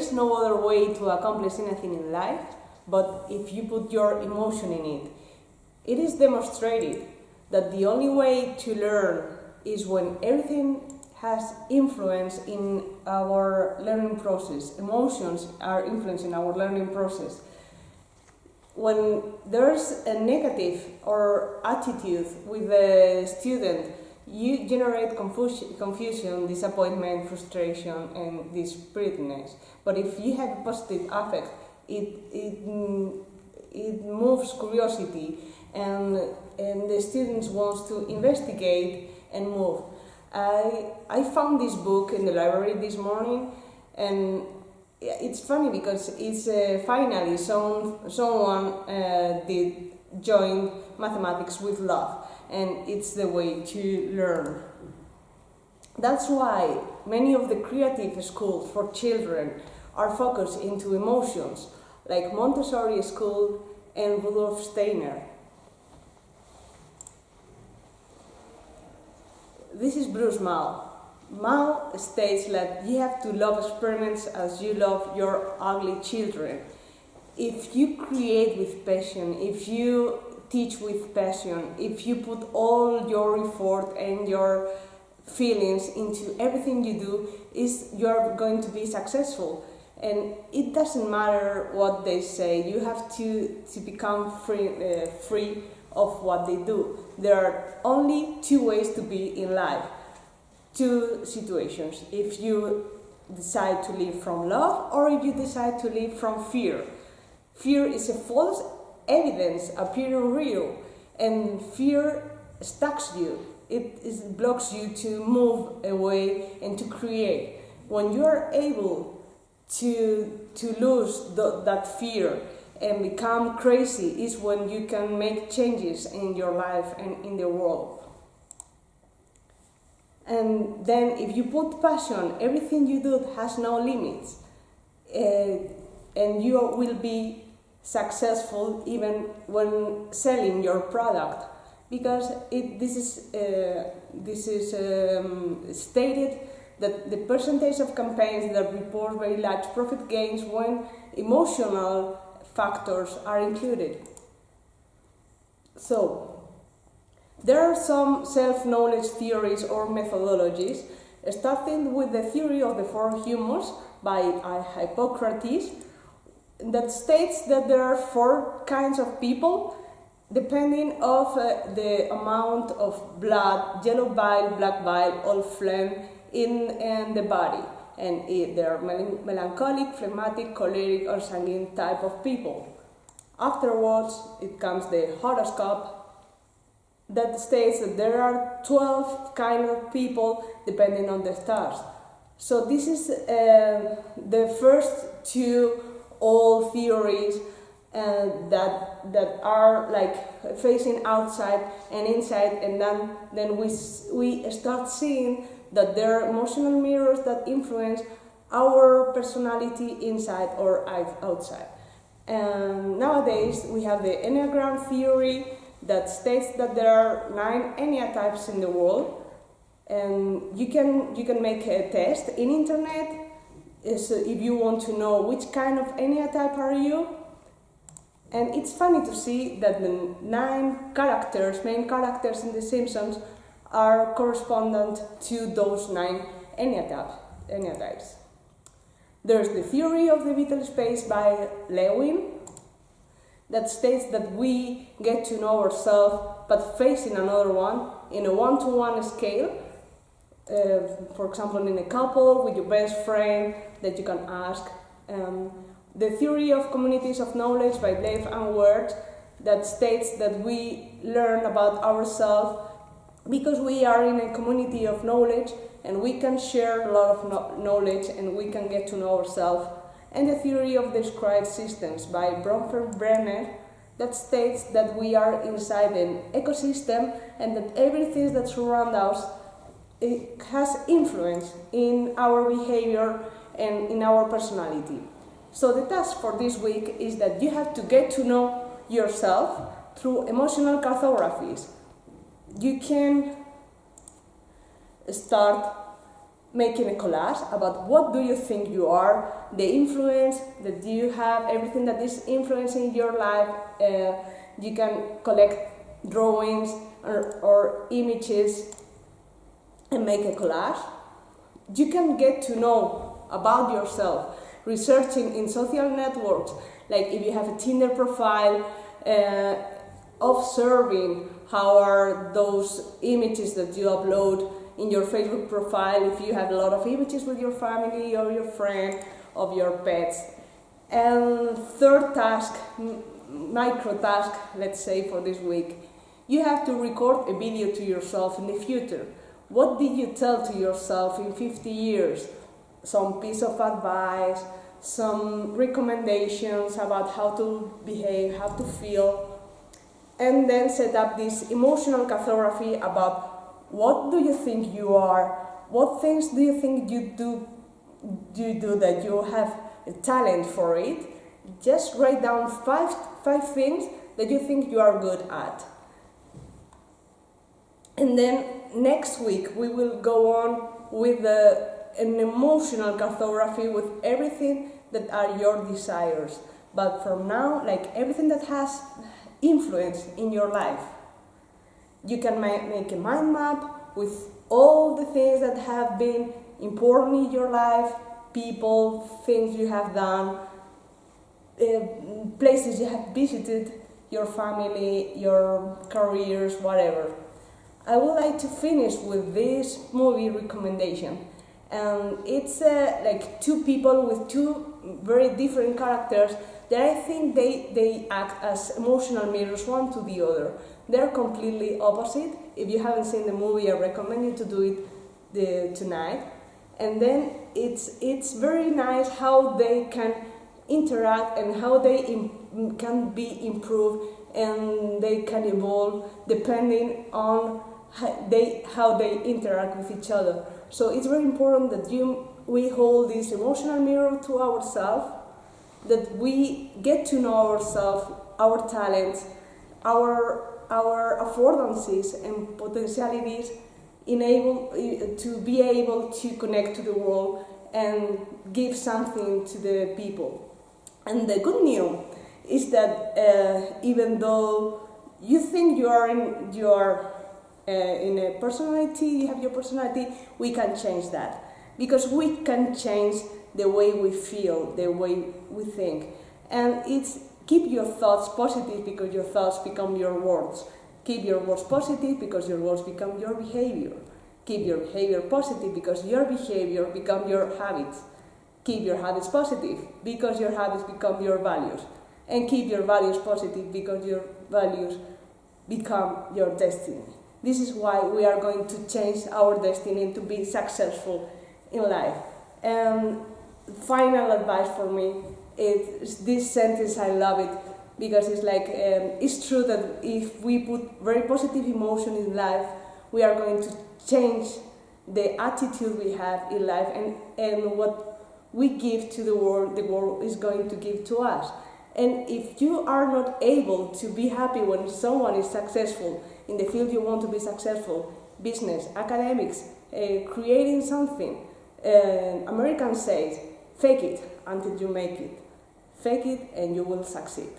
is no other way to accomplish anything in life, but if you put your emotion in it. It is demonstrated that the only way to learn is when everything has influence in our learning process. Emotions are influencing our learning process. When there's a negative or attitude with the student, you generate confusion, disappointment, frustration, and dispiritedness. But if you have a positive affect, it moves curiosity, and the students want to investigate and move. I found this book in the library this morning, and it's funny because it's finally someone did join mathematics with love, and it's the way to learn. That's why many of the creative schools for children are focused into emotions, like Montessori School and Rudolf Steiner. This is Bruce Mal. Mal states that you have to love experiments as you love your ugly children. If you create with passion, if you teach with passion, if you put all your effort and your feelings into everything you do, you're going to be successful. And it doesn't matter what they say, you have to become free of what they do. There are only two ways to be in life, two situations. If you decide to live from love, or if you decide to live from fear. Fear is a false evidence appearing real, and fear stacks you. It blocks you to move away and to create. When you are able to lose that fear and become crazy, is when you can make changes in your life and in the world. And then if you put passion, everything you do has no limits, and you will be successful even when selling your product, because this is stated that the percentage of campaigns that report very large profit gains when emotional factors are included. So, there are some self-knowledge theories or methodologies, starting with the theory of the four humors by Hippocrates, that states that there are four kinds of people depending of the amount of blood, yellow bile, black bile, or phlegm in the body. And they are melancholic, phlegmatic, choleric, or sanguine type of people. Afterwards, it comes the horoscope that states that there are 12 kind of people depending on the stars. So this is the first two old theories that are like facing outside and inside, and then we start seeing that there are emotional mirrors that influence our personality inside or outside. And nowadays we have the Enneagram theory that states that there are 9 Enneatypes in the world, and you can make a test in internet if you want to know which kind of Enneatype are you. And it's funny to see that the 9 main characters in The Simpsons, are correspondent to those 9 Enneatypes. There's the theory of the vital space by Lewin that states that we get to know ourselves but facing another one in a one-to-one scale. For example, in a couple with your best friend that you can ask. The theory of communities of knowledge by Dave and Wert that states that we learn about ourselves because we are in a community of knowledge and we can share a lot of knowledge and we can get to know ourselves. And the theory of described systems by Bromfeld Brenner that states that we are inside an ecosystem and that everything that surrounds us has influence in our behavior and in our personality. So the task for this week is that you have to get to know yourself through emotional cartographies. You can start making a collage about what do you think you are, the influence that you have, everything that is influencing your life. You can collect drawings or images and make a collage. You can get to know about yourself, researching in social networks, like if you have a Tinder profile, observing how are those images that you upload in your Facebook profile, if you have a lot of images with your family or your friend, of your pets. And third task, micro task, let's say for this week, you have to record a video to yourself in the future. What did you tell to yourself in 50 years? Some piece of advice, some recommendations about how to behave, how to feel, and then set up this emotional cartography about what do you think you are, what things do you think you do that you have a talent for it. Just write down five things that you think you are good at. And then next week we will go on with an emotional cartography with everything that are your desires. But from now, like everything that has influence in your life. You can make a mind map with all the things that have been important in your life, people, things you have done, places you have visited, your family, your careers, whatever. I would like to finish with this movie recommendation. It's like two people with two very different characters that I think they act as emotional mirrors one to the other. They're completely opposite. If you haven't seen the movie, I recommend you to do it tonight. And then it's very nice how they can interact and how they can be improved and they can evolve depending on how they interact with each other. So it's very important that we hold this emotional mirror to ourselves, that we get to know ourselves, our talents, our affordances and potentialities, to be able to connect to the world and give something to the people. And the good news is that even though you think you are in a personality, you have your personality, we can change that. Because we can change the way we feel, the way we think. And it's keep your thoughts positive because your thoughts become your words. Keep your words positive because your words become your behavior. Keep your behavior positive because your behavior become your habits. Keep your habits positive because your habits become your values. And keep your values positive because your values become your destiny. This is why we are going to change our destiny to be successful in life. And final advice for me is this sentence. I love it because it's like it's true that if we put very positive emotion in life, we are going to change the attitude we have in life, and what we give to the world is going to give to us. And if you are not able to be happy when someone is successful in the field you want to be successful, business, academics, creating something, American says, fake it until you make it. Fake it and you will succeed.